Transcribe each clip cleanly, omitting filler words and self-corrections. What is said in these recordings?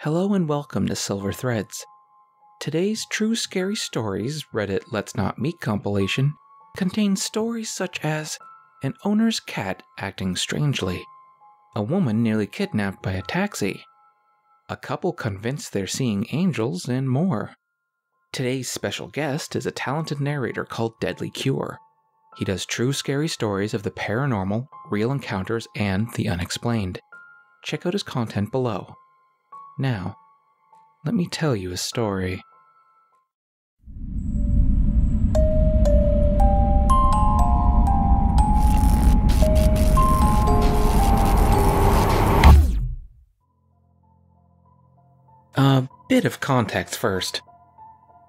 Hello and welcome to silverThreads. Today's True Scary Stories Reddit Let's Not Meet compilation contains stories such as an owner's cat acting strangely, a woman nearly kidnapped by a taxi, a couple convinced they're seeing angels, and more. Today's special guest is a talented narrator called DeadlyCure. He does true scary stories of the paranormal, real encounters, and the unexplained. Check out his content below. Now, let me tell you a story. A bit of context first.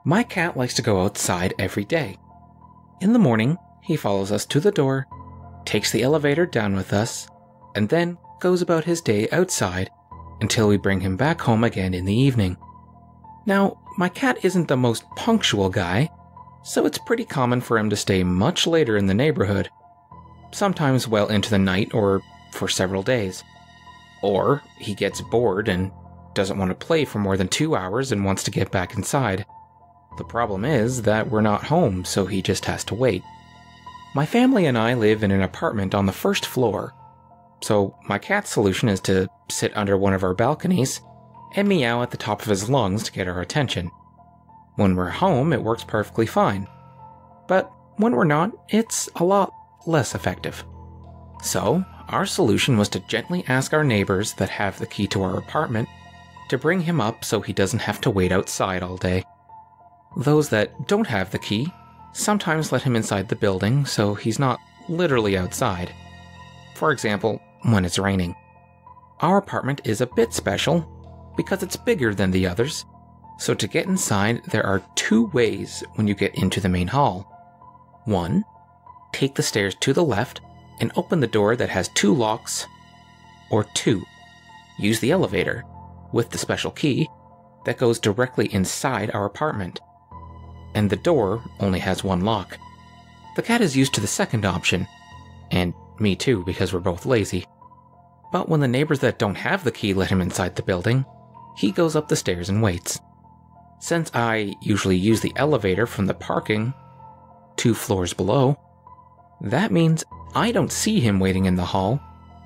My cat likes to go outside every day. In the morning, he follows us to the door, takes the elevator down with us, and then goes about his day outside until we bring him back home again in the evening. Now, my cat isn't the most punctual guy, so it's pretty common for him to stay much later in the neighborhood, sometimes well into the night or for several days. Or he gets bored and doesn't want to play for more than 2 hours and wants to get back inside. The problem is that we're not home, so he just has to wait. My family and I live in an apartment on the first floor, so my cat's solution is to sit under one of our balconies and meow at the top of his lungs to get our attention. When we're home, it works perfectly fine. But when we're not, it's a lot less effective. So, our solution was to gently ask our neighbors that have the key to our apartment to bring him up so he doesn't have to wait outside all day. Those that don't have the key sometimes let him inside the building so he's not literally outside. For example, when it's raining. Our apartment is a bit special because it's bigger than the others, so to get inside there are 2 ways when you get into the main hall. 1. Take the stairs to the left and open the door that has 2 locks. Or 2. Use the elevator, with the special key, that goes directly inside our apartment. And the door only has 1 lock. The cat is used to the second option, and me too because we're both lazy. But when the neighbors that don't have the key let him inside the building, he goes up the stairs and waits. Since I usually use the elevator from the parking 2 floors below, that means I don't see him waiting in the hall,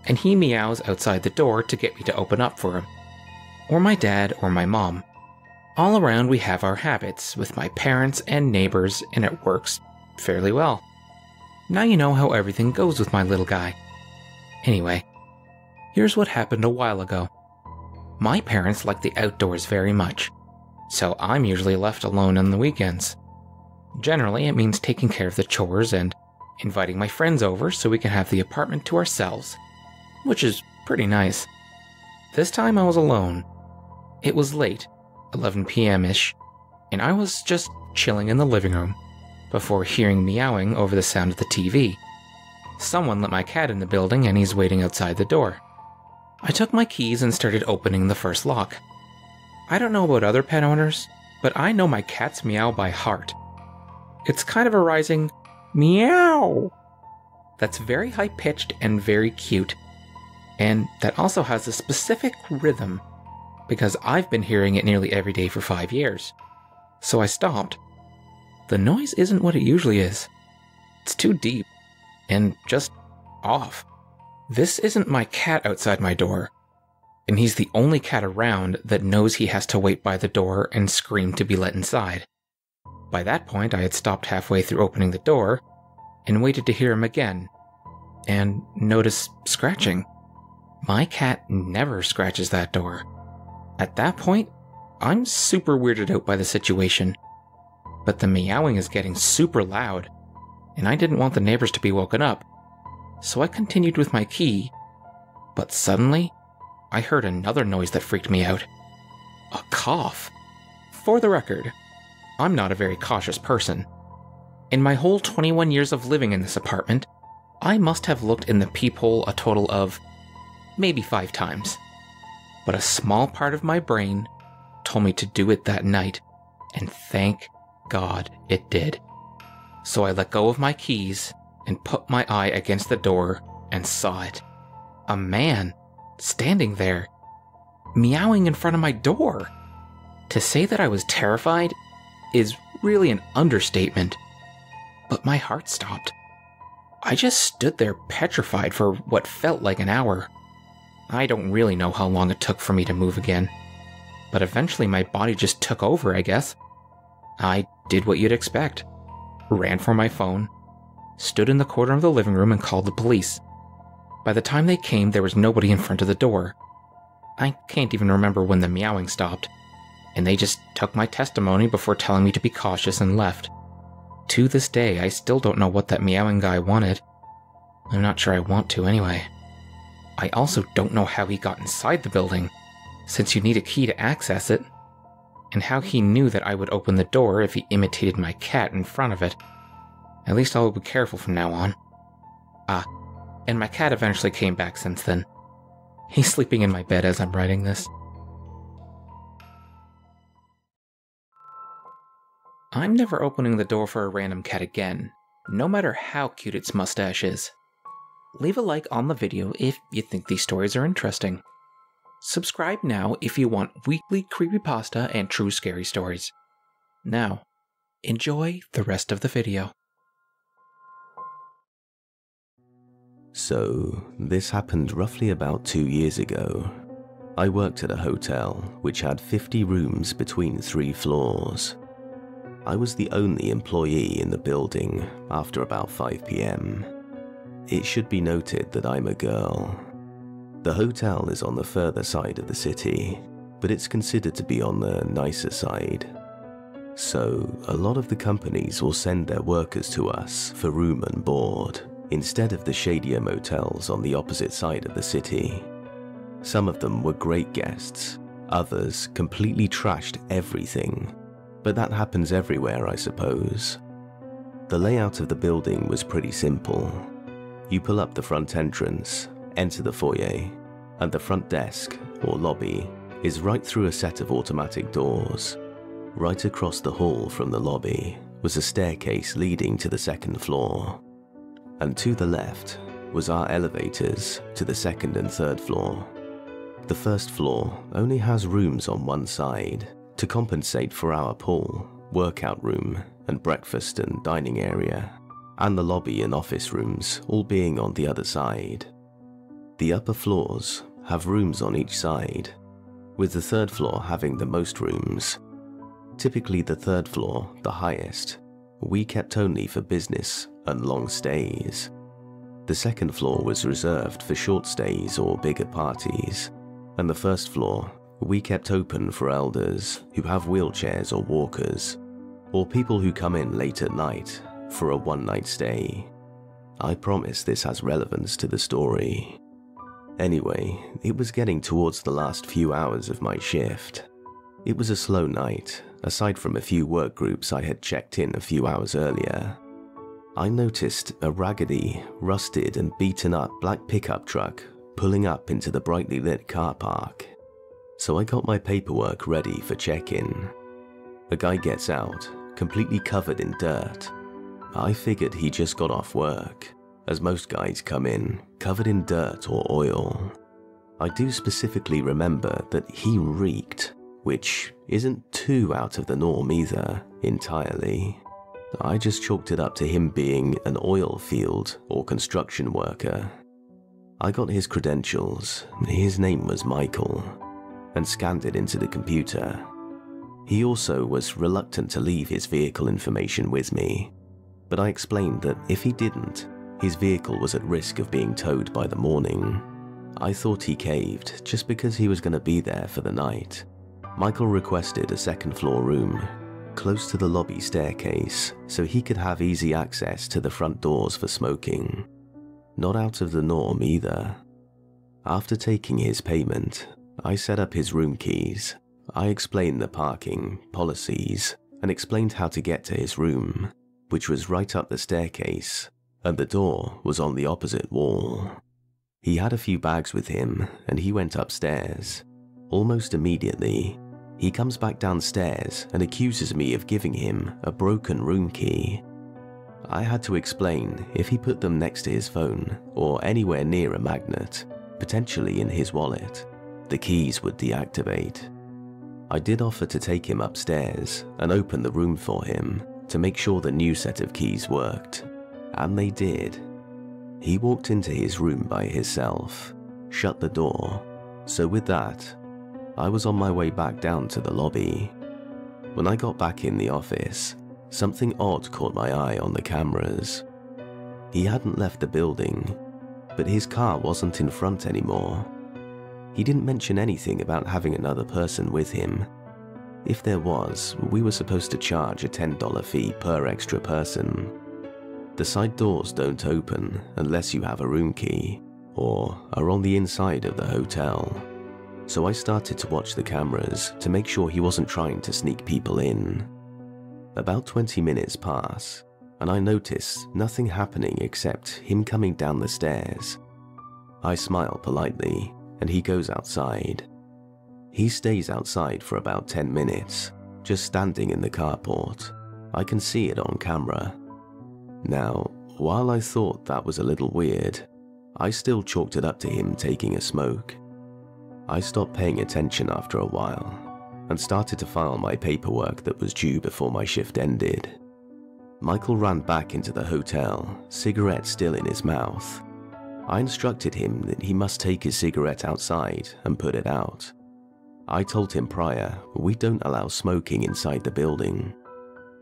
and he meows outside the door to get me to open up for him. Or my dad or my mom. All around we have our habits with my parents and neighbors, and it works fairly well. Now you know how everything goes with my little guy. Anyway, here's what happened a while ago. My parents like the outdoors very much, so I'm usually left alone on the weekends. Generally, it means taking care of the chores and inviting my friends over so we can have the apartment to ourselves, which is pretty nice. This time I was alone. It was late, 11 p.m.-ish, and I was just chilling in the living room before hearing meowing over the sound of the TV. Someone let my cat in the building and he's waiting outside the door. I took my keys and started opening the first lock. I don't know about other pet owners, but I know my cat's meow by heart. It's kind of a rising meow that's very high-pitched and very cute, and that also has a specific rhythm because I've been hearing it nearly every day for 5 years. So I stopped. The noise isn't what it usually is. It's too deep and just off. This isn't my cat outside my door, and he's the only cat around that knows he has to wait by the door and scream to be let inside. By that point, I had stopped halfway through opening the door and waited to hear him again, and notice scratching. My cat never scratches that door. At that point, I'm super weirded out by the situation. But the meowing is getting super loud, and I didn't want the neighbors to be woken up. So I continued with my key, but suddenly, I heard another noise that freaked me out. A cough. For the record, I'm not a very cautious person. In my whole 21 years of living in this apartment, I must have looked in the peephole a total of maybe 5 times. But a small part of my brain told me to do it that night, and thank God it did. So I let go of my keys and put my eye against the door and saw it. A man standing there. meowing in front of my door. To say that I was terrified is really an understatement, but my heart stopped. I just stood there petrified for what felt like an hour. I don't really know how long it took for me to move again, but eventually my body just took over, I guess. I did what you'd expect. Ran for my phone, stood in the corner of the living room and called the police. By the time they came, there was nobody in front of the door. I can't even remember when the meowing stopped, and they just took my testimony before telling me to be cautious and left. To this day, I still don't know what that meowing guy wanted. I'm not sure I want to anyway. I also don't know how he got inside the building, since you need a key to access it, and how he knew that I would open the door if he imitated my cat in front of it. At least I'll be careful from now on. And my cat eventually came back since then. He's sleeping in my bed as I'm writing this. I'm never opening the door for a random cat again, no matter how cute its mustache is. Leave a like on the video if you think these stories are interesting. Subscribe now if you want weekly creepypasta and true scary stories. Now, enjoy the rest of the video. So, this happened roughly about 2 years ago. I worked at a hotel which had 50 rooms between 3 floors. I was the only employee in the building after about 5 PM. It should be noted that I'm a girl. The hotel is on the further side of the city, but it's considered to be on the nicer side. So, a lot of the companies will send their workers to us for room and board, instead of the shadier motels on the opposite side of the city. Some of them were great guests, others completely trashed everything, but that happens everywhere, I suppose. The layout of the building was pretty simple. You pull up the front entrance, enter the foyer, and the front desk, or lobby, is right through a set of automatic doors. Right across the hall from the lobby was a staircase leading to the second floor, and to the left was our elevators to the second and third floor. The first floor only has rooms on one side to compensate for our pool, workout room, and breakfast and dining area, and the lobby and office rooms all being on the other side. The upper floors have rooms on each side, with the third floor having the most rooms. Typically the third floor, the highest, we kept only for business and long stays. The second floor was reserved for short stays or bigger parties, and the first floor we kept open for elders who have wheelchairs or walkers, or people who come in late at night for a one-night stay. I promise this has relevance to the story. Anyway, it was getting towards the last few hours of my shift. It was a slow night, aside from a few work groups I had checked in a few hours earlier. I noticed a raggedy, rusted and beaten up black pickup truck pulling up into the brightly lit car park. So I got my paperwork ready for check-in. A guy gets out, completely covered in dirt. I figured he just got off work, as most guys come in covered in dirt or oil. I do specifically remember that he reeked, which isn't too out of the norm either, entirely. I just chalked it up to him being an oil field or construction worker. I got his credentials, his name was Michael, and scanned it into the computer. He also was reluctant to leave his vehicle information with me, but I explained that if he didn't, his vehicle was at risk of being towed by the morning. I thought he caved just because he was going to be there for the night. Michael requested a second floor room, close to the lobby staircase, so he could have easy access to the front doors for smoking. Not out of the norm either. After taking his payment, I set up his room keys. I explained the parking policies and explained how to get to his room, which was right up the staircase, and the door was on the opposite wall. He had a few bags with him and he went upstairs. Almost immediately, he comes back downstairs and accuses me of giving him a broken room key. I had to explain if he put them next to his phone or anywhere near a magnet, potentially in his wallet, the keys would deactivate. I did offer to take him upstairs and open the room for him to make sure the new set of keys worked, and they did. He walked into his room by himself, shut the door, so with that, I was on my way back down to the lobby. When I got back in the office, something odd caught my eye on the cameras. He hadn't left the building, but his car wasn't in front anymore. He didn't mention anything about having another person with him. If there was, we were supposed to charge a $10 fee per extra person. The side doors don't open unless you have a room key or are on the inside of the hotel. So I started to watch the cameras to make sure he wasn't trying to sneak people in. About 20 minutes pass, and I notice nothing happening except him coming down the stairs. I smile politely, and he goes outside. He stays outside for about 10 minutes, just standing in the carport. I can see it on camera. Now, while I thought that was a little weird, I still chalked it up to him taking a smoke. I stopped paying attention after a while, and started to file my paperwork that was due before my shift ended. Michael ran back into the hotel, cigarette still in his mouth. I instructed him that he must take his cigarette outside and put it out. I told him prior we don't allow smoking inside the building.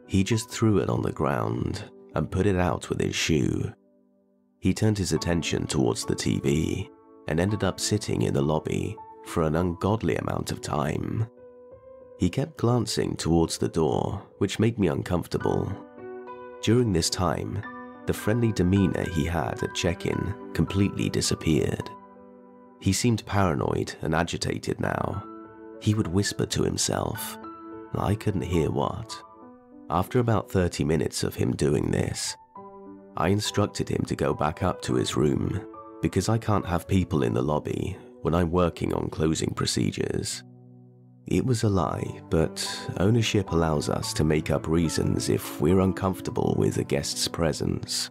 He just threw it on the ground and put it out with his shoe. He turned his attention towards the TV and ended up sitting in the lobby for an ungodly amount of time. He kept glancing towards the door, which made me uncomfortable. During this time, the friendly demeanor he had at check-in completely disappeared. He seemed paranoid and agitated now. He would whisper to himself. I couldn't hear what. After about 30 minutes of him doing this, I instructed him to go back up to his room because I can't have people in the lobby when I'm working on closing procedures. It was a lie, but ownership allows us to make up reasons if we're uncomfortable with a guest's presence.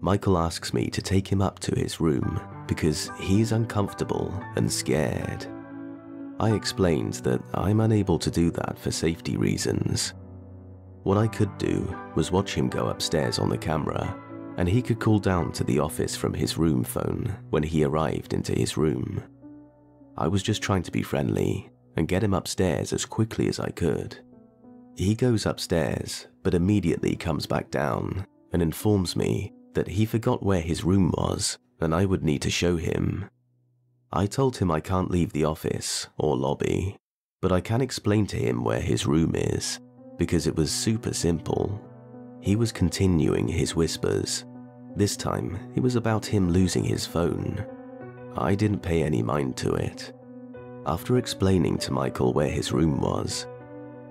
Michael asks me to take him up to his room because he's uncomfortable and scared. I explained that I'm unable to do that for safety reasons. What I could do was watch him go upstairs on the camera, and he could call down to the office from his room phone when he arrived into his room. I was just trying to be friendly and get him upstairs as quickly as I could. He goes upstairs, but immediately comes back down and informs me that he forgot where his room was and I would need to show him. I told him I can't leave the office or lobby, but I can explain to him where his room is, because it was super simple. He was continuing his whispers. This time, it was about him losing his phone. I didn't pay any mind to it. After explaining to Michael where his room was,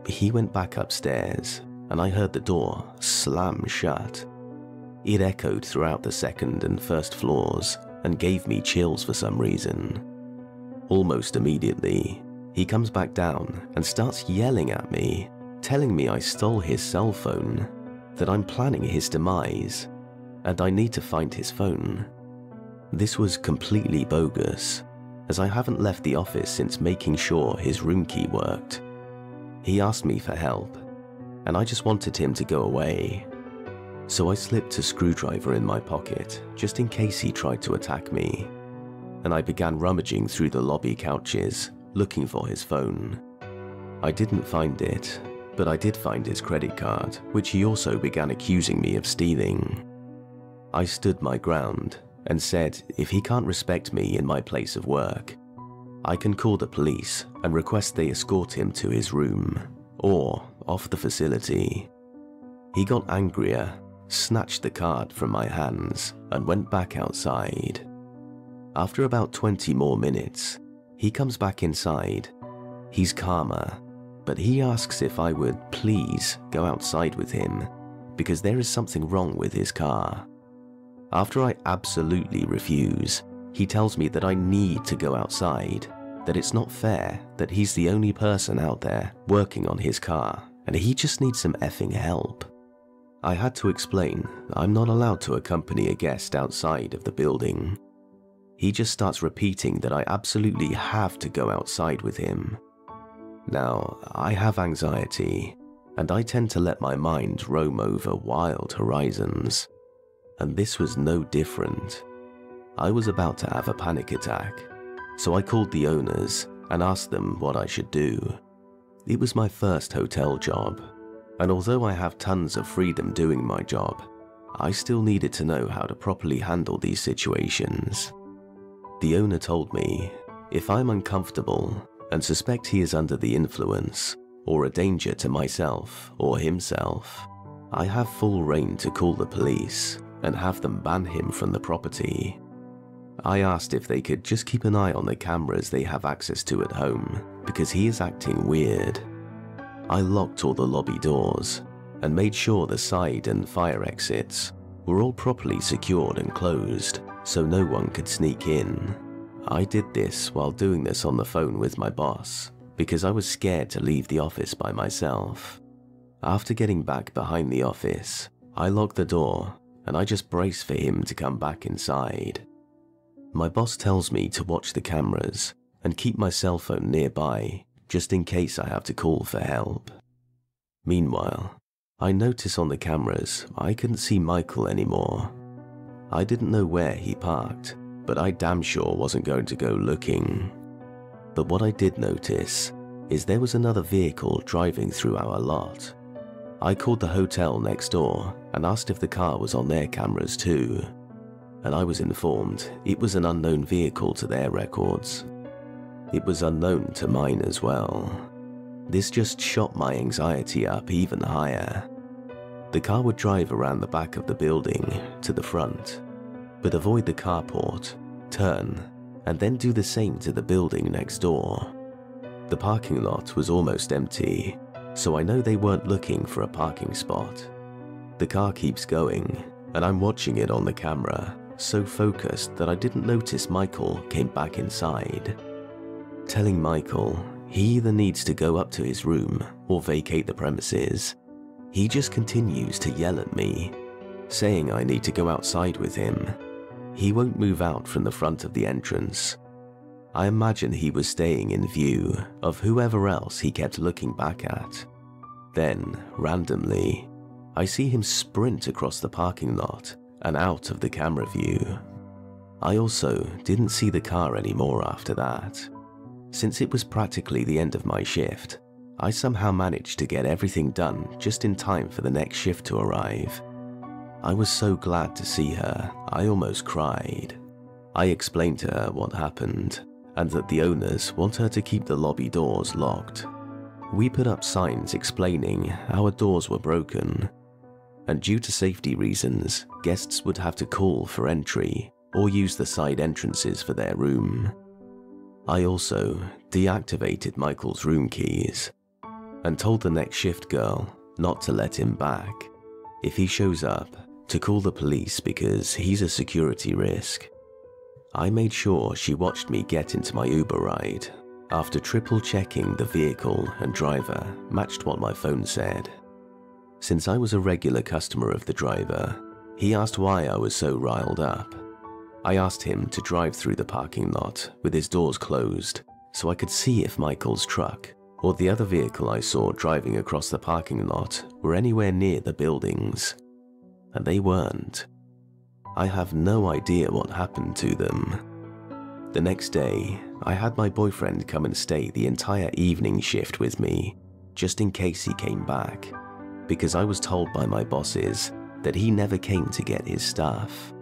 he went back upstairs and I heard the door slam shut. It echoed throughout the second and first floors and gave me chills for some reason. Almost immediately, he comes back down and starts yelling at me, telling me I stole his cell phone, that I'm planning his demise, and I need to find his phone. This was completely bogus, as I haven't left the office since making sure his room key worked. He asked me for help, and I just wanted him to go away. So I slipped a screwdriver in my pocket, just in case he tried to attack me, and I began rummaging through the lobby couches, looking for his phone. I didn't find it, but I did find his credit card, which he also began accusing me of stealing. I stood my ground and said if he can't respect me in my place of work, I can call the police and request they escort him to his room, or off the facility. He got angrier, snatched the card from my hands, and went back outside. After about 20 more minutes, he comes back inside. He's calmer, but he asks if I would please go outside with him because there is something wrong with his car. After I absolutely refuse, he tells me that I need to go outside, that it's not fair that he's the only person out there working on his car and he just needs some effing help. I had to explain I'm not allowed to accompany a guest outside of the building. he just starts repeating that I absolutely have to go outside with him. Now, I have anxiety, and I tend to let my mind roam over wild horizons, and this was no different. I was about to have a panic attack, so I called the owners and asked them what I should do. It was my first hotel job, and although I have tons of freedom doing my job, I still needed to know how to properly handle these situations. The owner told me, if I'm uncomfortable and suspect he is under the influence or a danger to myself or himself, I have full reign to call the police and have them ban him from the property. I asked if they could just keep an eye on the cameras they have access to at home because he is acting weird. I locked all the lobby doors and made sure the side and fire exits were all properly secured and closed so no one could sneak in. I did this while doing this on the phone with my boss because I was scared to leave the office by myself. After getting back behind the office, I locked the door and I just braced for him to come back inside. My boss tells me to watch the cameras and keep my cell phone nearby just in case I have to call for help. Meanwhile, I notice on the cameras I couldn't see Michael anymore. I didn't know where he parked, but I damn sure wasn't going to go looking. But what I did notice is there was another vehicle driving through our lot. I called the hotel next door and asked if the car was on their cameras too, and I was informed it was an unknown vehicle to their records. It was unknown to mine as well. This just shot my anxiety up even higher. The car would drive around the back of the building to the front, but avoid the carport, turn, and then do the same to the building next door. The parking lot was almost empty, so I know they weren't looking for a parking spot. The car keeps going, and I'm watching it on the camera, so focused that I didn't notice Michael came back inside. Telling Michael he either needs to go up to his room or vacate the premises, he just continues to yell at me, saying I need to go outside with him. He won't move out from the front of the entrance. I imagine he was staying in view of whoever else he kept looking back at. Then, randomly, I see him sprint across the parking lot and out of the camera view. I also didn't see the car anymore after that. Since it was practically the end of my shift, I somehow managed to get everything done just in time for the next shift to arrive. I was so glad to see her, I almost cried. I explained to her what happened, and that the owners want her to keep the lobby doors locked. We put up signs explaining our doors were broken, and due to safety reasons, guests would have to call for entry or use the side entrances for their room. I also deactivated Michael's room keys and told the next shift girl not to let him back. If he shows up, to call the police because he's a security risk. I made sure she watched me get into my Uber ride after triple checking the vehicle and driver matched what my phone said. Since I was a regular customer of the driver, he asked why I was so riled up. I asked him to drive through the parking lot with his doors closed so I could see if Michael's truck or the other vehicle I saw driving across the parking lot were anywhere near the buildings. And they weren't. I have no idea what happened to them. The next day, I had my boyfriend come and stay the entire evening shift with me, just in case he came back, because I was told by my bosses that he never came to get his stuff.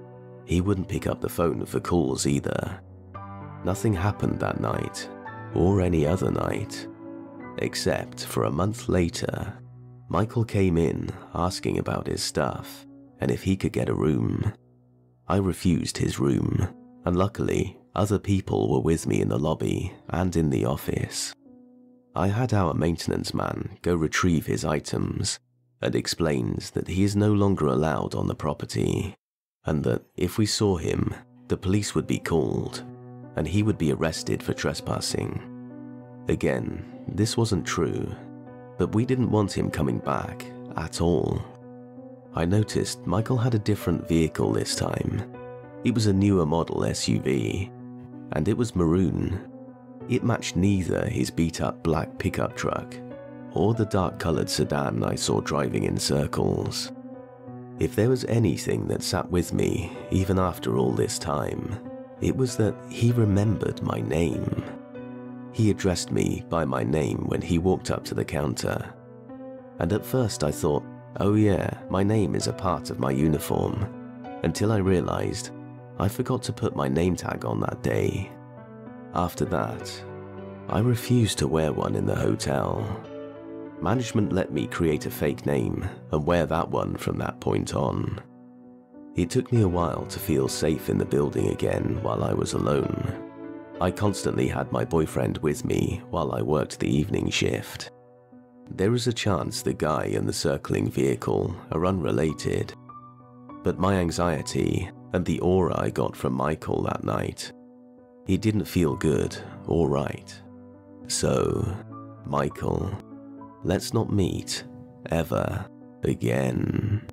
He wouldn't pick up the phone for calls either. Nothing happened that night, or any other night, except for a month later, Michael came in asking about his stuff and if he could get a room. I refused his room, and luckily, other people were with me in the lobby and in the office. I had our maintenance man go retrieve his items and explained that he is no longer allowed on the property, and that if we saw him, the police would be called, and he would be arrested for trespassing. Again, this wasn't true, but we didn't want him coming back at all. I noticed Michael had a different vehicle this time. It was a newer model SUV, and it was maroon. It matched neither his beat-up black pickup truck or the dark-coloured sedan I saw driving in circles. If there was anything that sat with me, even after all this time, it was that he remembered my name. He addressed me by my name when he walked up to the counter. And at first I thought, oh yeah, my name is a part of my uniform, until I realised I forgot to put my name tag on that day. After that, I refused to wear one in the hotel. Management let me create a fake name and wear that one from that point on. It took me a while to feel safe in the building again while I was alone. I constantly had my boyfriend with me while I worked the evening shift. There is a chance the guy and the circling vehicle are unrelated, but my anxiety and the aura I got from Michael that night, it didn't feel good or right. So, Michael, let's not meet ever again.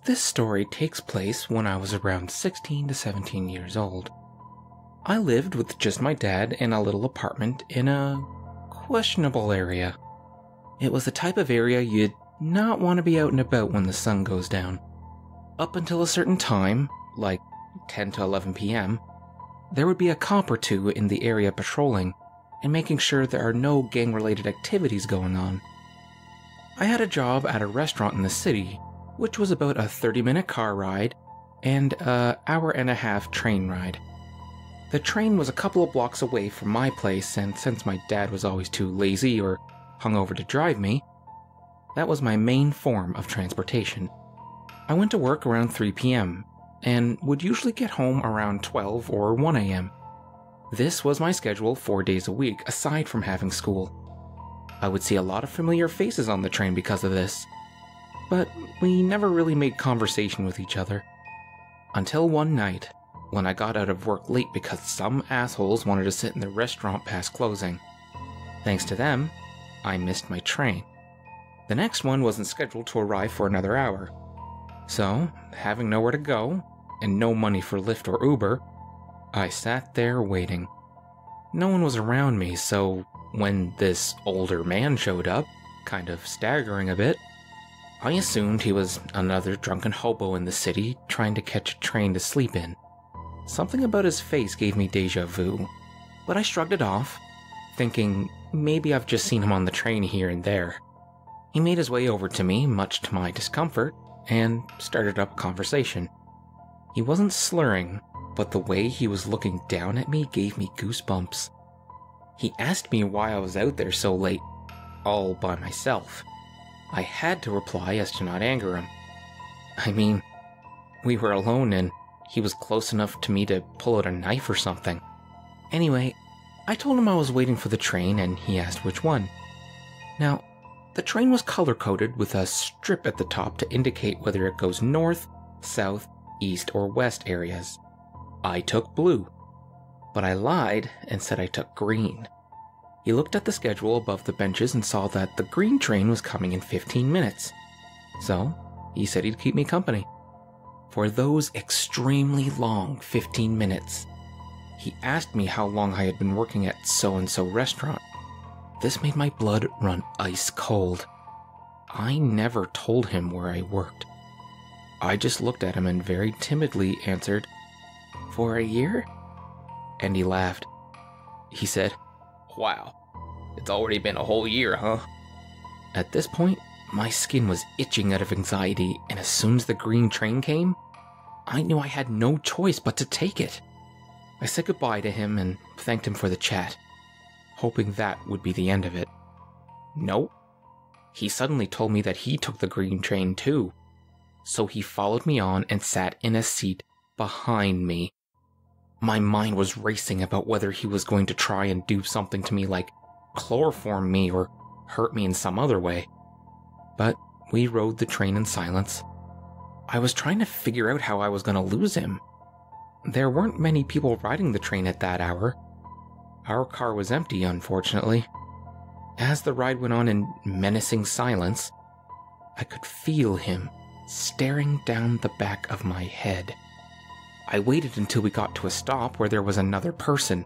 This story takes place when I was around 16 to 17 years old. I lived with just my dad in a little apartment in a questionable area. It was the type of area you'd not want to be out and about when the sun goes down. Up until a certain time, like 10 to 11 p.m., there would be a cop or two in the area patrolling and making sure there are no gang-related activities going on. I had a job at a restaurant in the city, which was about a 30-minute car ride and an hour-and-a-half train ride. The train was a couple of blocks away from my place, and since my dad was always too lazy or hungover to drive me, that was my main form of transportation. I went to work around 3 p.m. and would usually get home around 12 or 1 a.m. This was my schedule 4 days a week, aside from having school. I would see a lot of familiar faces on the train because of this, but we never really made conversation with each other. Until one night, when I got out of work late because some assholes wanted to sit in the restaurant past closing. Thanks to them, I missed my train. The next one wasn't scheduled to arrive for another hour. So, having nowhere to go, and no money for Lyft or Uber, I sat there waiting. No one was around me, so when this older man showed up, kind of staggering a bit, I assumed he was another drunken hobo in the city trying to catch a train to sleep in. Something about his face gave me deja vu, but I shrugged it off, thinking maybe I've just seen him on the train here and there. He made his way over to me, much to my discomfort, and started up a conversation. He wasn't slurring, but the way he was looking down at me gave me goosebumps. He asked me why I was out there so late, all by myself. I had to reply as to not anger him. I mean, we were alone and he was close enough to me to pull out a knife or something. Anyway, I told him I was waiting for the train and he asked which one. Now, the train was color-coded with a strip at the top to indicate whether it goes north, south, east, or west areas. I took blue, but I lied and said I took green. He looked at the schedule above the benches and saw that the green train was coming in 15 minutes. So, he said he'd keep me company. For those extremely long 15 minutes, he asked me how long I had been working at so-and-so restaurant. This made my blood run ice cold. I never told him where I worked. I just looked at him and very timidly answered, "For a year?" And he laughed. He said, "Wow, it's already been a whole year, huh?" At this point, my skin was itching out of anxiety, and as soon as the green train came, I knew I had no choice but to take it. I said goodbye to him and thanked him for the chat, hoping that would be the end of it. Nope. He suddenly told me that he took the green train too, so he followed me on and sat in a seat behind me. My mind was racing about whether he was going to try and do something to me like chloroform me or hurt me in some other way. But we rode the train in silence. I was trying to figure out how I was going to lose him. There weren't many people riding the train at that hour. Our car was empty, unfortunately. As the ride went on in menacing silence, I could feel him staring down the back of my head. I waited until we got to a stop where there was another person,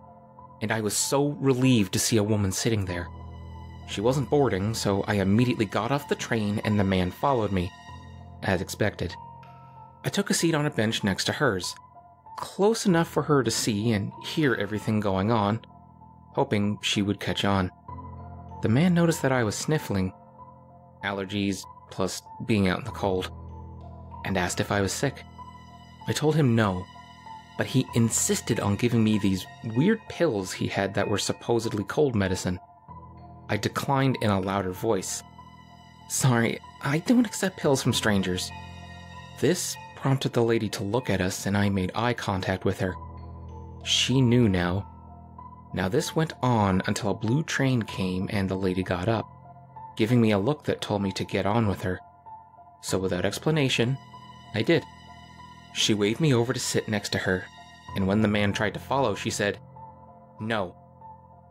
and I was so relieved to see a woman sitting there. She wasn't boarding, so I immediately got off the train and the man followed me, as expected. I took a seat on a bench next to hers, close enough for her to see and hear everything going on, hoping she would catch on. The man noticed that I was sniffling, allergies plus being out in the cold, and asked if I was sick. I told him no, but he insisted on giving me these weird pills he had that were supposedly cold medicine. I declined in a louder voice. "Sorry, I don't accept pills from strangers." This prompted the lady to look at us, and I made eye contact with her. She knew now. Now this went on until a blue train came and the lady got up, giving me a look that told me to get on with her. So without explanation, I did. She waved me over to sit next to her, and when the man tried to follow, she said, "No,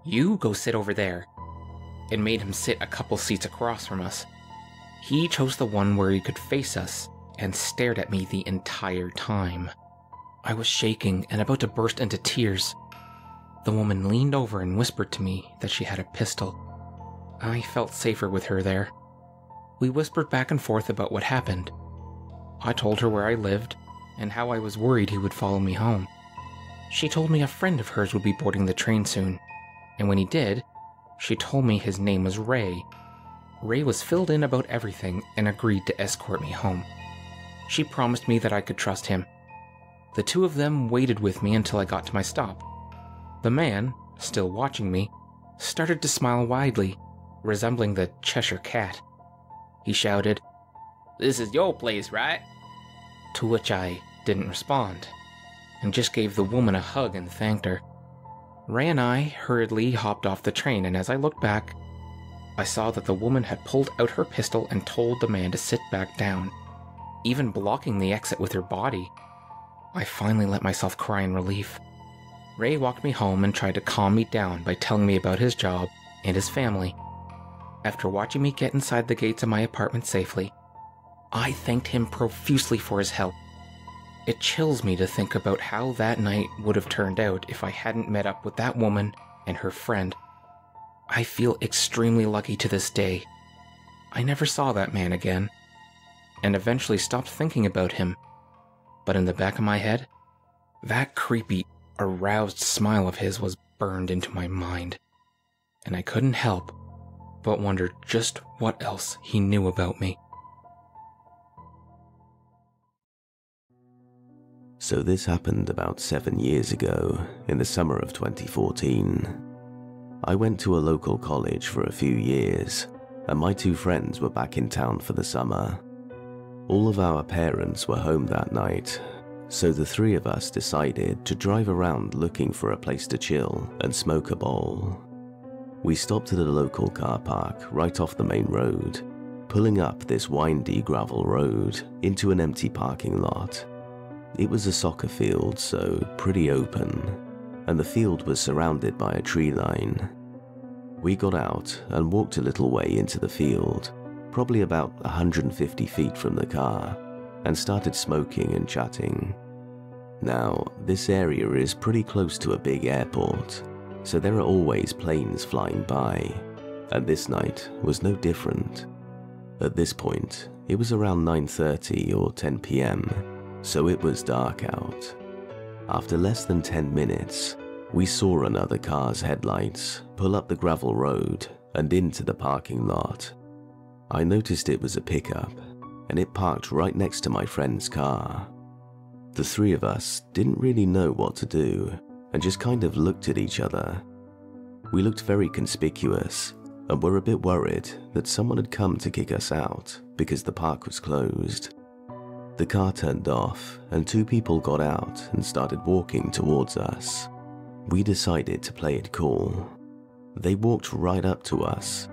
you go sit over there," and made him sit a couple seats across from us. He chose the one where he could face us and stared at me the entire time. I was shaking and about to burst into tears. The woman leaned over and whispered to me that she had a pistol. I felt safer with her there. We whispered back and forth about what happened. I told her where I lived and how I was worried he would follow me home. She told me a friend of hers would be boarding the train soon, and when he did, she told me his name was Ray. Ray was filled in about everything and agreed to escort me home. She promised me that I could trust him. The two of them waited with me until I got to my stop. The man, still watching me, started to smile widely, resembling the Cheshire Cat. He shouted, "This is your place, right?" To which I didn't respond, and just gave the woman a hug and thanked her. Ray and I hurriedly hopped off the train, and as I looked back, I saw that the woman had pulled out her pistol and told the man to sit back down, even blocking the exit with her body. I finally let myself cry in relief. Ray walked me home and tried to calm me down by telling me about his job and his family. After watching me get inside the gates of my apartment safely, I thanked him profusely for his help. It chills me to think about how that night would have turned out if I hadn't met up with that woman and her friend. I feel extremely lucky to this day. I never saw that man again, and eventually stopped thinking about him. But in the back of my head, that creepy, aroused smile of his was burned into my mind, and I couldn't help but wonder just what else he knew about me. So this happened about 7 years ago, in the summer of 2014. I went to a local college for a few years, and my two friends were back in town for the summer. All of our parents were home that night, so the three of us decided to drive around looking for a place to chill and smoke a bowl. We stopped at a local car park right off the main road, pulling up this windy gravel road into an empty parking lot. It was a soccer field, so pretty open, and the field was surrounded by a tree line. We got out and walked a little way into the field, probably about 150 feet from the car, and started smoking and chatting. Now, this area is pretty close to a big airport, so there are always planes flying by, and this night was no different. At this point, it was around 9:30 or 10 p.m, so it was dark out. After less than 10 minutes, we saw another car's headlights pull up the gravel road and into the parking lot. I noticed it was a pickup, and it parked right next to my friend's car. The three of us didn't really know what to do, and just kind of looked at each other. We looked very conspicuous, and were a bit worried that someone had come to kick us out because the park was closed. The car turned off, and two people got out and started walking towards us. We decided to play it cool. They walked right up to us.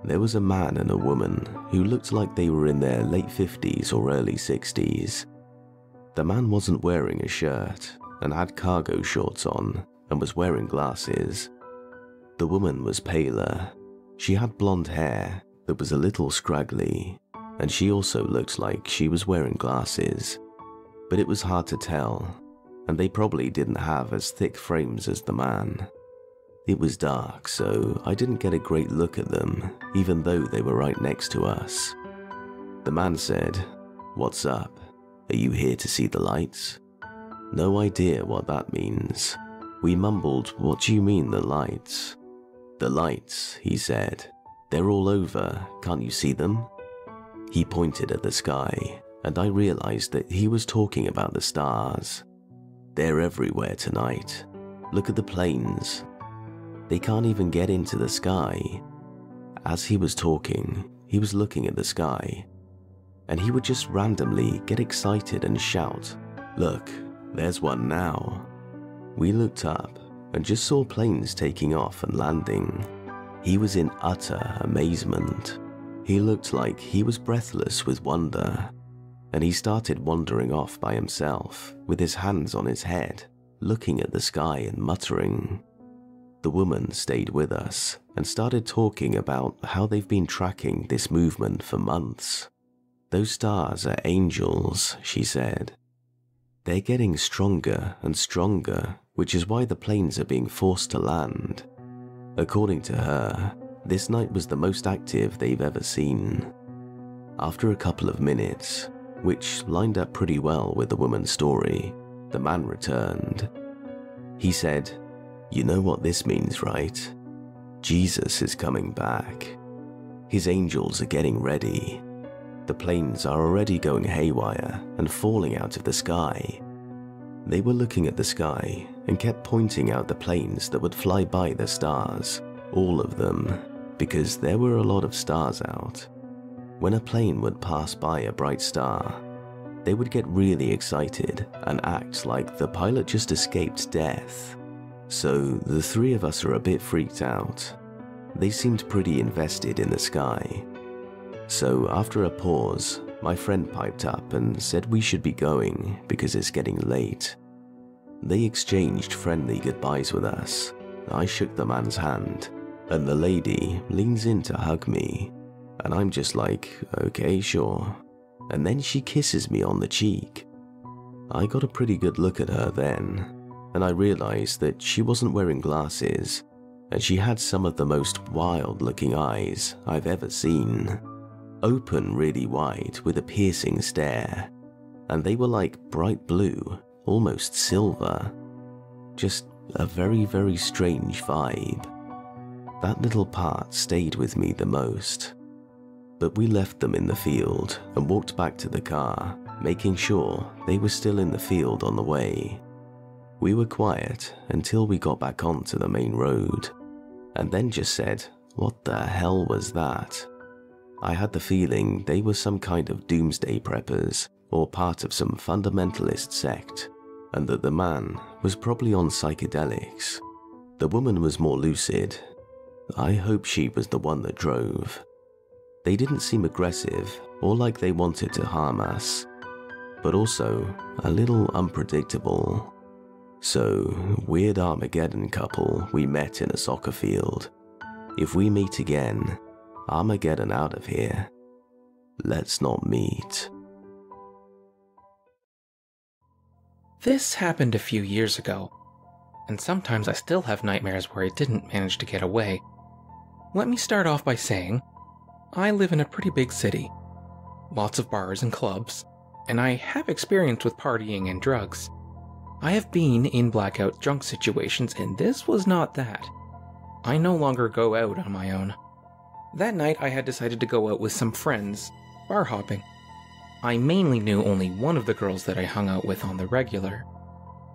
There was a man and a woman who looked like they were in their late 50s or early 60s. The man wasn't wearing a shirt and had cargo shorts on and was wearing glasses. The woman was paler, She had blonde hair that was a little scraggly, and she also looked like she was wearing glasses, but it was hard to tell, and they probably didn't have as thick frames as the man. It was dark, so I didn't get a great look at them, even though they were right next to us. The man said, "What's up? Are you here to see the lights?" No idea what that means. We mumbled, "What do you mean, the lights?" "The lights," he said. "They're all over, can't you see them?" He pointed at the sky, and I realized that he was talking about the stars. "They're everywhere tonight. Look at the planes. They can't even get into the sky." As he was talking, he was looking at the sky, and he would just randomly get excited and shout, "Look, there's one now." We looked up and just saw planes taking off and landing. He was in utter amazement. He looked like he was breathless with wonder, and he started wandering off by himself with his hands on his head, looking at the sky and muttering. The woman stayed with us and started talking about how they've been tracking this movement for months. "Those stars are angels," she said. "They're getting stronger and stronger, which is why the planes are being forced to land." According to her, this night was the most active they've ever seen. After a couple of minutes, which lined up pretty well with the woman's story, the man returned. He said, "You know what this means, right? Jesus is coming back. His angels are getting ready. The planes are already going haywire and falling out of the sky." They were looking at the sky and kept pointing out the planes that would fly by the stars, all of them, because there were a lot of stars out. When a plane would pass by a bright star, they would get really excited and act like the pilot just escaped death. So the three of us are a bit freaked out. They seemed pretty invested in the sky. So after a pause, my friend piped up and said we should be going because it's getting late. They exchanged friendly goodbyes with us. I shook the man's hand, and the lady leans in to hug me, and I'm just like, "Okay, sure." And then she kisses me on the cheek. I got a pretty good look at her then, and I realized that she wasn't wearing glasses, and she had some of the most wild-looking eyes I've ever seen. Open really wide with a piercing stare, and they were like bright blue, almost silver. Just a very, very strange vibe. That little part stayed with me the most. But we left them in the field and walked back to the car, making sure they were still in the field on the way. We were quiet until we got back onto the main road, and then just said, "What the hell was that?" I had the feeling they were some kind of doomsday preppers or part of some fundamentalist sect, and that the man was probably on psychedelics. The woman was more lucid. I hope she was the one that drove. They didn't seem aggressive or like they wanted to harm us, but also a little unpredictable. So, weird Armageddon couple we met in a soccer field. If we meet again, Armageddon out of here. Let's not meet. This happened a few years ago, and sometimes I still have nightmares where I didn't manage to get away. Let me start off by saying, I live in a pretty big city. Lots of bars and clubs, and I have experience with partying and drugs. I have been in blackout drunk situations, and this was not that. I no longer go out on my own. That night I had decided to go out with some friends, bar hopping. I mainly knew only one of the girls that I hung out with on the regular.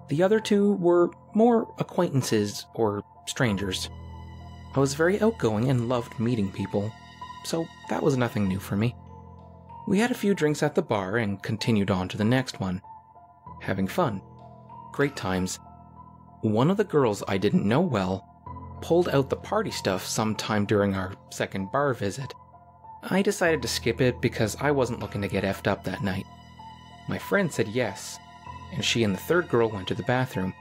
The other two were more acquaintances or strangers. I was very outgoing and loved meeting people, so that was nothing new for me. We had a few drinks at the bar and continued on to the next one. Having fun. Great times. One of the girls I didn't know well pulled out the party stuff sometime during our second bar visit. I decided to skip it because I wasn't looking to get effed up that night. My friend said yes, and she and the third girl went to the bathroom.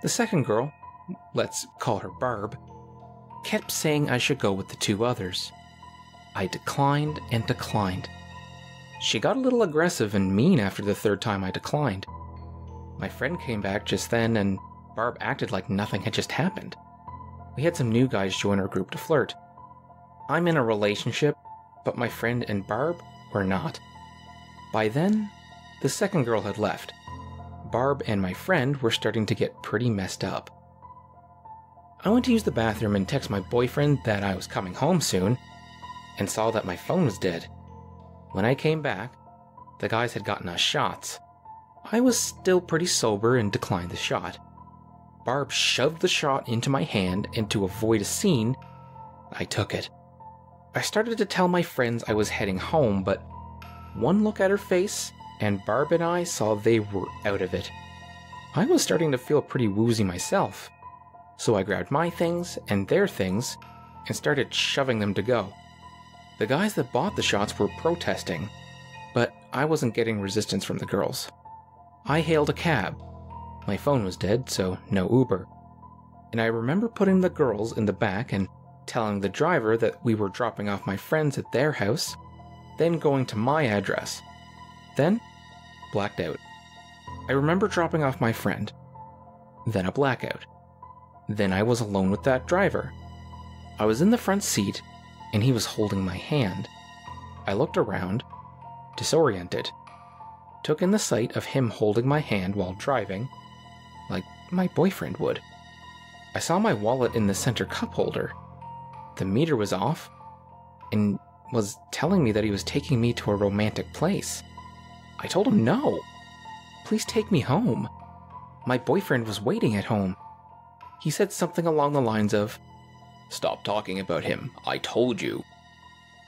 The second girl, let's call her Barb, kept saying I should go with the 2 others. I declined and declined. She got a little aggressive and mean after the 3rd time I declined. My friend came back just then, and Barb acted like nothing had just happened. We had some new guys join our group to flirt. I'm in a relationship, but my friend and Barb were not. By then, the 2nd girl had left. Barb and my friend were starting to get pretty messed up. I went to use the bathroom and text my boyfriend that I was coming home soon, and saw that my phone was dead. When I came back, the guys had gotten us shots. I was still pretty sober and declined the shot. Barb shoved the shot into my hand, and to avoid a scene, I took it. I started to tell my friends I was heading home, but one look at her face, and Barb and I saw they were out of it. I was starting to feel pretty woozy myself, so I grabbed my things and their things and started shoving them to go. The guys that bought the shots were protesting, but I wasn't getting resistance from the girls. I hailed a cab. My phone was dead, so no Uber. And I remember putting the girls in the back and telling the driver that we were dropping off my friends at their house, then going to my address. Then, blacked out. I remember dropping off my friend. Then a blackout. Then I was alone with that driver. I was in the front seat, and he was holding my hand. I looked around, disoriented. Took in the sight of him holding my hand while driving, like my boyfriend would. I saw my wallet in the center cup holder. The meter was off, and was telling me that he was taking me to a romantic place. I told him no. Please take me home. My boyfriend was waiting at home. He said something along the lines of, "Stop talking about him, I told you."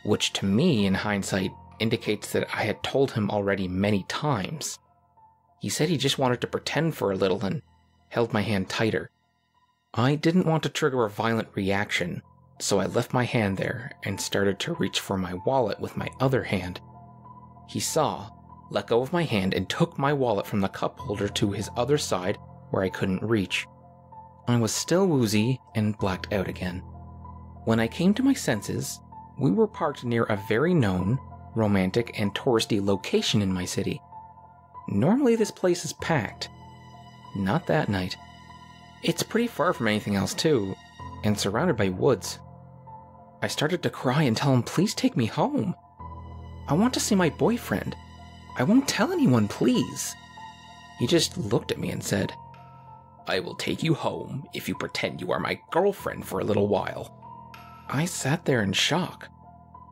Which to me, in hindsight, indicates that I had told him already many times. He said he just wanted to pretend for a little and held my hand tighter. I didn't want to trigger a violent reaction, so I left my hand there and started to reach for my wallet with my other hand. He saw, let go of my hand, and took my wallet from the cup holder to his other side where I couldn't reach. I was still woozy and blacked out again. When I came to my senses, we were parked near a very known, romantic, and touristy location in my city. Normally this place is packed. Not that night. It's pretty far from anything else too, and surrounded by woods. I started to cry and tell him, "Please take me home. I want to see my boyfriend. I won't tell anyone, please." He just looked at me and said, "I will take you home if you pretend you are my girlfriend for a little while." I sat there in shock.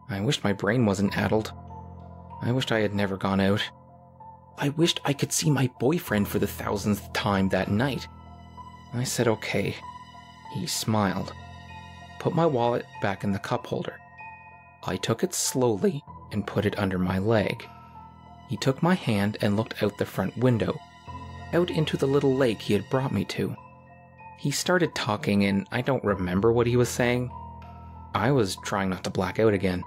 I wished my brain wasn't addled. I wished I had never gone out. I wished I could see my boyfriend for the 1000th time that night. I said okay. He smiled. Put my wallet back in the cup holder. I took it slowly and put it under my leg. He took my hand and looked out the front window, out into the little lake he had brought me to. He started talking, and I don't remember what he was saying. I was trying not to black out again.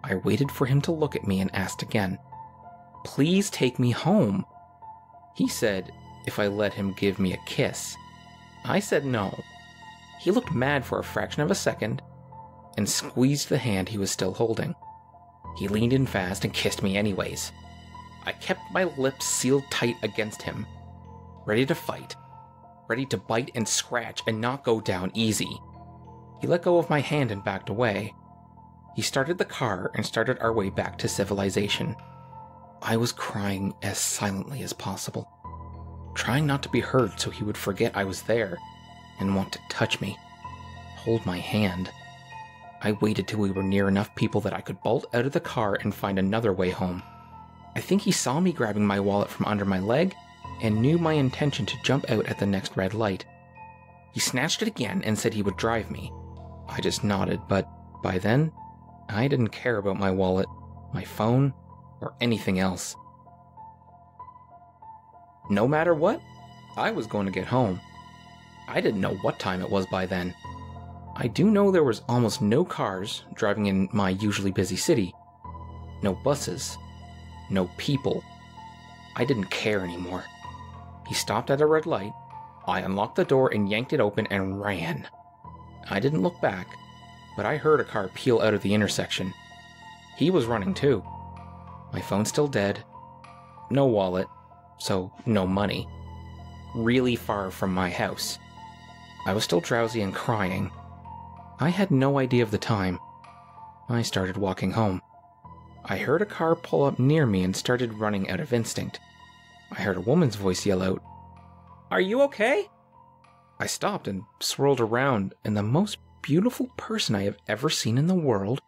I waited for him to look at me and asked again, "Please take me home." He said if I let him give me a kiss. I said no. He looked mad for a fraction of a second and squeezed the hand he was still holding. He leaned in fast and kissed me anyways. I kept my lips sealed tight against him, ready to fight, ready to bite and scratch and not go down easy. He let go of my hand and backed away. He started the car and started our way back to civilization. I was crying as silently as possible, trying not to be heard so he would forget I was there and want to touch me, hold my hand. I waited till we were near enough people that I could bolt out of the car and find another way home. I think he saw me grabbing my wallet from under my leg and knew my intention to jump out at the next red light. He snatched it again and said he would drive me. I just nodded, but by then, I didn't care about my wallet, my phone, or anything else. No matter what, I was going to get home. I didn't know what time it was by then. I do know there was almost no cars driving in my usually busy city. No buses. No people. I didn't care anymore. He stopped at a red light. I unlocked the door and yanked it open and ran. I didn't look back, but I heard a car peel out of the intersection. He was running too. My phone's still dead. No wallet, so no money. Really far from my house. I was still drowsy and crying. I had no idea of the time. I started walking home. I heard a car pull up near me and started running out of instinct. I heard a woman's voice yell out, "Are you okay?" I stopped and swirled around, and the most beautiful person I have ever seen in the world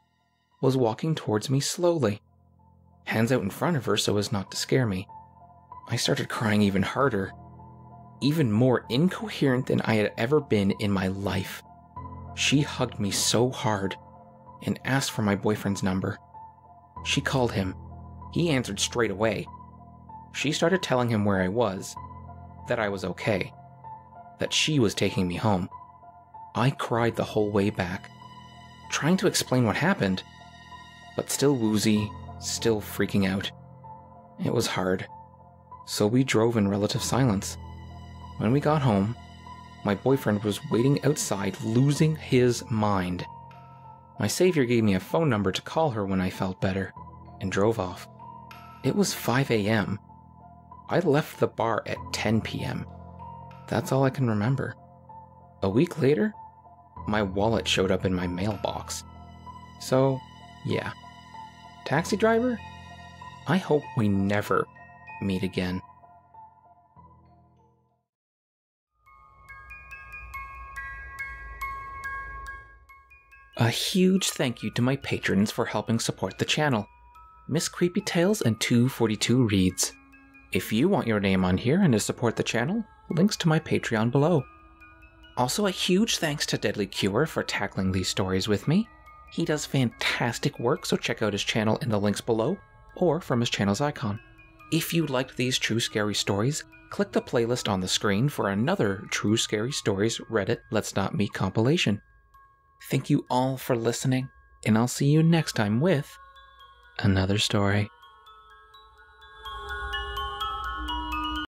was walking towards me slowly, hands out in front of her so as not to scare me. I started crying even harder, even more incoherent than I had ever been in my life. She hugged me so hard and asked for my boyfriend's number. She called him. He answered straight away. She started telling him where I was, that I was okay, that she was taking me home. I cried the whole way back, trying to explain what happened, but still woozy, still freaking out. It was hard, so we drove in relative silence. When we got home, my boyfriend was waiting outside, losing his mind. My savior gave me a phone number to call her when I felt better, and drove off. It was 5 a.m. I left the bar at 10 p.m. That's all I can remember. A week later, my wallet showed up in my mailbox. So, yeah. Taxi driver? I hope we never meet again. A huge thank you to my patrons for helping support the channel. Miss Creepy Tales and 242 Reads. If you want your name on here and to support the channel, links to my Patreon below. Also a huge thanks to DeadlyCure for tackling these stories with me. He does fantastic work, so check out his channel in the links below, or from his channel's icon. If you liked these true scary stories, click the playlist on the screen for another True Scary Stories Reddit Let's Not Meet compilation. Thank you all for listening, and I'll see you next time with another story.